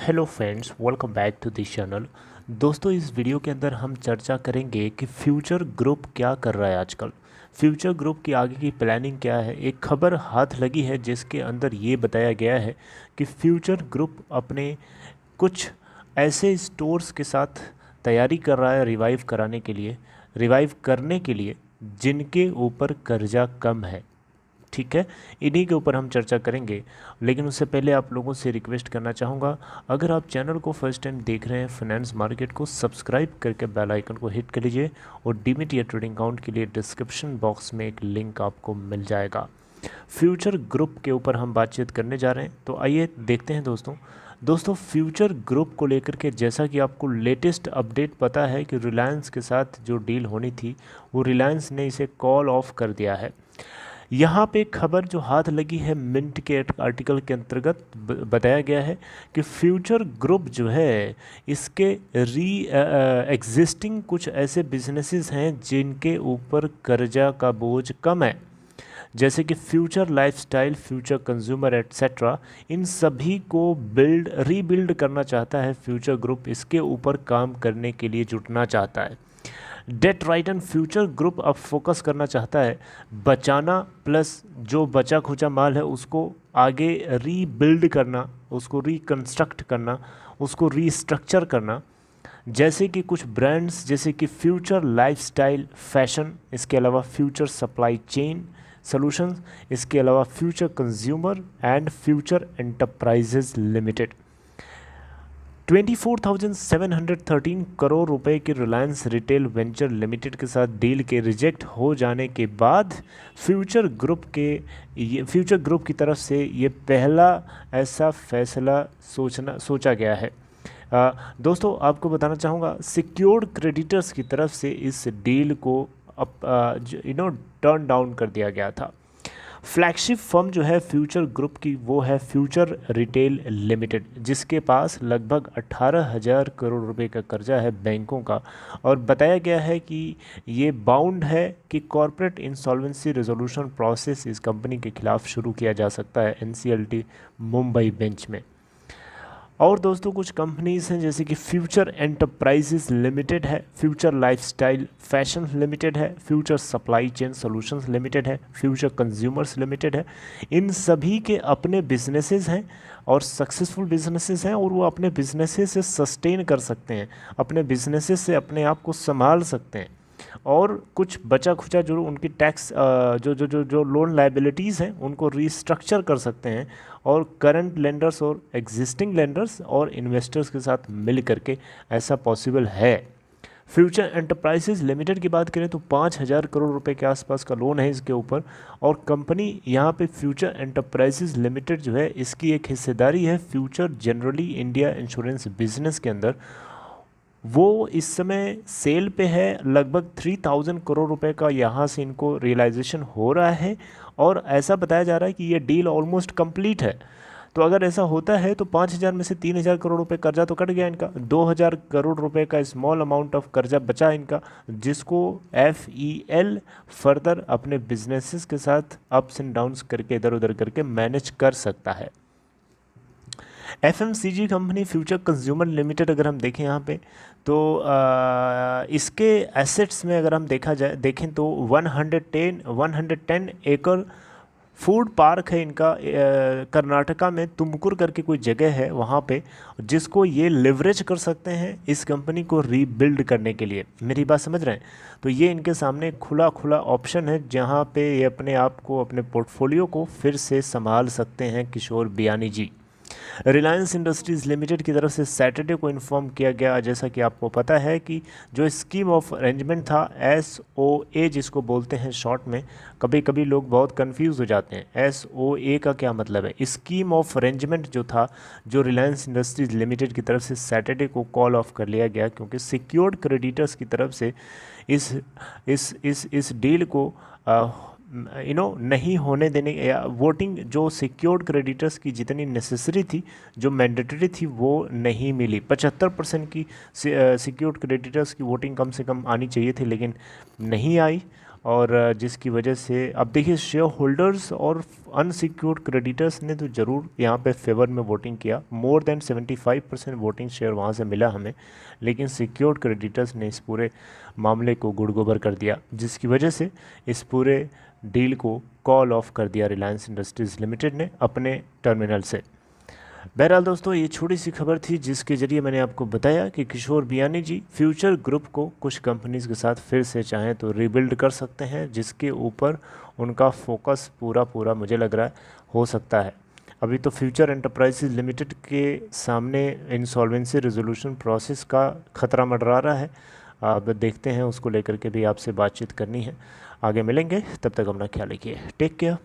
Hello friends, welcome back to this channel. दोस्तों, इस video के अंदर हम चर्चा करेंगे कि फ्यूचर ग्रुप क्या कर रहा है आजकल। फ्यूचर ग्रुप की आगे की प्लानिंग क्या है। एक खबर हाथ लगी है जिसके अंदर ये बताया गया है कि फ्यूचर ग्रुप अपने कुछ ऐसे स्टोर्स के साथ तैयारी कर रहा है रिवाइव करने के लिए जिनके ऊपर कर्जा कम है। ठीक है, इन्हीं के ऊपर हम चर्चा करेंगे। लेकिन उससे पहले आप लोगों से रिक्वेस्ट करना चाहूँगा, अगर आप चैनल को फर्स्ट टाइम देख रहे हैं फाइनेंस मार्केट को सब्सक्राइब करके बेल आइकन को हिट कर लीजिए और डीमैट या ट्रेडिंग अकाउंट के लिए डिस्क्रिप्शन बॉक्स में एक लिंक आपको मिल जाएगा। फ्यूचर ग्रुप के ऊपर हम बातचीत करने जा रहे हैं, तो आइए देखते हैं दोस्तों फ्यूचर ग्रुप को लेकर के जैसा कि आपको लेटेस्ट अपडेट पता है कि रिलायंस के साथ जो डील होनी थी वो रिलायंस ने इसे कॉल ऑफ कर दिया है। यहाँ पे खबर जो हाथ लगी है मिंट के आर्टिकल के अंतर्गत बताया गया है कि फ्यूचर ग्रुप जो है इसके एग्जिस्टिंग कुछ ऐसे बिजनेसेस हैं जिनके ऊपर कर्जा का बोझ कम है, जैसे कि future lifestyle, future consumer etcetera. इन सभी को रीबिल्ड करना चाहता है फ्यूचर ग्रुप, इसके ऊपर काम करने के लिए जुटना चाहता है। डेट राइट एंड फ्यूचर ग्रुप अब फोकस करना चाहता है बचाना, प्लस जो बचा खुचा माल है उसको आगे रीबिल्ड करना, उसको रिकन्स्ट्रक्ट करना, उसको रीस्ट्रक्चर करना। जैसे कि कुछ ब्रांड्स जैसे कि फ्यूचर लाइफस्टाइल फैशन, इसके अलावा फ्यूचर सप्लाई चेन सॉल्यूशंस, इसके अलावा future consumer and future enterprises limited. 24,713 crore रुपए के रिलायंस रिटेल वेंचर लिमिटेड के साथ डील के रिजेक्ट हो जाने के बाद फ्यूचर ग्रुप की तरफ से ये पहला ऐसा फैसला सोचा गया है। दोस्तों, आपको बताना चाहूँगा सिक्योर्ड क्रेडिटर्स की तरफ से इस डील को टर्न डाउन कर दिया गया था। फ्लैगशिप फर्म जो है फ्यूचर ग्रुप की वो है फ्यूचर रिटेल लिमिटेड, जिसके पास लगभग 18,000 करोड़ रुपए का कर्जा है बैंकों का। और बताया गया है कि ये बाउंड है कि कॉरपोरेट इंसॉल्वेंसी रेजोल्यूशन प्रोसेस इस कंपनी के खिलाफ शुरू किया जा सकता है एनसीएलटी मुंबई बेंच में। और दोस्तों, कुछ कंपनीज हैं जैसे कि फ्यूचर एंटरप्राइजेज लिमिटेड है, फ्यूचर लाइफस्टाइल फैशन लिमिटेड है, future supply chain solutions limited है, फ्यूचर कंज्यूमर्स लिमिटेड है। इन सभी के अपने बिजनेसेस हैं और सक्सेसफुल बिजनेसेस हैं और वो अपने बिजनेसेस से सस्टेन कर सकते हैं, अपने बिजनेसेस से अपने आप को संभाल सकते हैं। और कुछ बचा खुचा जो उनकी टैक्स जो लोन लाइबिलिटीज़ हैं उनको रीस्ट्रक्चर कर सकते हैं और करंट लेंडर्स और एग्जिस्टिंग लेंडर्स और इन्वेस्टर्स के साथ मिल करके ऐसा पॉसिबल है। फ्यूचर एंटरप्राइजेज लिमिटेड की बात करें तो 5,000 करोड़ रुपए के आसपास का लोन है इसके ऊपर। और कंपनी यहाँ पे फ्यूचर एंटरप्राइजेज लिमिटेड जो है इसकी एक हिस्सेदारी है future generally India insurance business के अंदर। वो इस समय सेल पे है, लगभग 3,000 करोड़ रुपए का यहाँ से इनको रियलाइजेशन हो रहा है। और ऐसा बताया जा रहा है कि ये डील ऑलमोस्ट कंप्लीट है। तो अगर ऐसा होता है तो 5,000 में से 3,000 करोड़ रुपए कर्जा तो कट गया इनका, 2,000 करोड़ रुपए का स्मॉल अमाउंट ऑफ कर्जा बचा इनका, जिसको FEL फर्दर अपने बिजनेसेस के साथ अप्स एंड डाउन्स करके इधर उधर करके मैनेज कर सकता है। FMCG company future consumer limited अगर हम देखें यहाँ पे तो इसके एसेट्स में अगर हम देखें तो 110 एकड़ फूड पार्क है इनका, कर्नाटका में तुमकुर करके कोई जगह है वहाँ पे, जिसको ये लिवरेज कर सकते हैं इस कंपनी को रीबिल्ड करने के लिए। मेरी बात समझ रहे हैं? तो ये इनके सामने खुला ऑप्शन है जहाँ पे ये अपने आप को, अपने पोर्टफोलियो को फिर से संभाल सकते हैं किशोर बियानी जी। रिलायंस इंडस्ट्रीज़ लिमिटेड की तरफ से सैटरडे को इन्फॉर्म किया गया, जैसा कि आपको पता है कि जो स्कीम ऑफ अरेंजमेंट था SOA जिसको बोलते हैं शॉर्ट में, कभी कभी लोग बहुत कंफ्यूज हो जाते हैं SOA का क्या मतलब है। स्कीम ऑफ अरेंजमेंट जो था, जो रिलायंस इंडस्ट्रीज़ लिमिटेड की तरफ से सैटरडे को कॉल ऑफ कर लिया गया, क्योंकि सिक्योर्ड क्रेडिटर्स की तरफ से इस डील को नहीं होने देने या वोटिंग जो सिक्योर्ड क्रेडिटर्स की जितनी नेसेसरी थी, जो मैंडेटरी थी, वो नहीं मिली। 75% की सिक्योर्ड क्रेडिटर्स की वोटिंग कम से कम आनी चाहिए थी, लेकिन नहीं आई। और जिसकी वजह से अब देखिए शेयर होल्डर्स और अनसिक्योर्ड क्रेडिटर्स ने तो ज़रूर यहाँ पे फेवर में वोटिंग किया, मोर देन 75% वोटिंग शेयर वहाँ से मिला हमें, लेकिन सिक्योर्ड क्रेडिटर्स ने इस पूरे मामले को गुड़गोबर कर दिया, जिसकी वजह से इस पूरे डील को कॉल ऑफ कर दिया रिलायंस इंडस्ट्रीज़ लिमिटेड ने अपने टर्मिनल से। बहरहाल दोस्तों, ये छोटी सी खबर थी जिसके ज़रिए मैंने आपको बताया कि किशोर बियानी जी फ्यूचर ग्रुप को कुछ कंपनीज़ के साथ फिर से चाहें तो रीबिल्ड कर सकते हैं, जिसके ऊपर उनका फोकस पूरा मुझे लग रहा है हो सकता है। अभी तो फ्यूचर एंटरप्राइजेज लिमिटेड के सामने इंसॉल्वेंसी रेजोल्यूशन प्रोसेस का खतरा मंडरा रहा है। अब देखते हैं, उसको लेकर के भी आपसे बातचीत करनी है। आगे मिलेंगे, तब तक अपना ख्याल रखिए। Take care.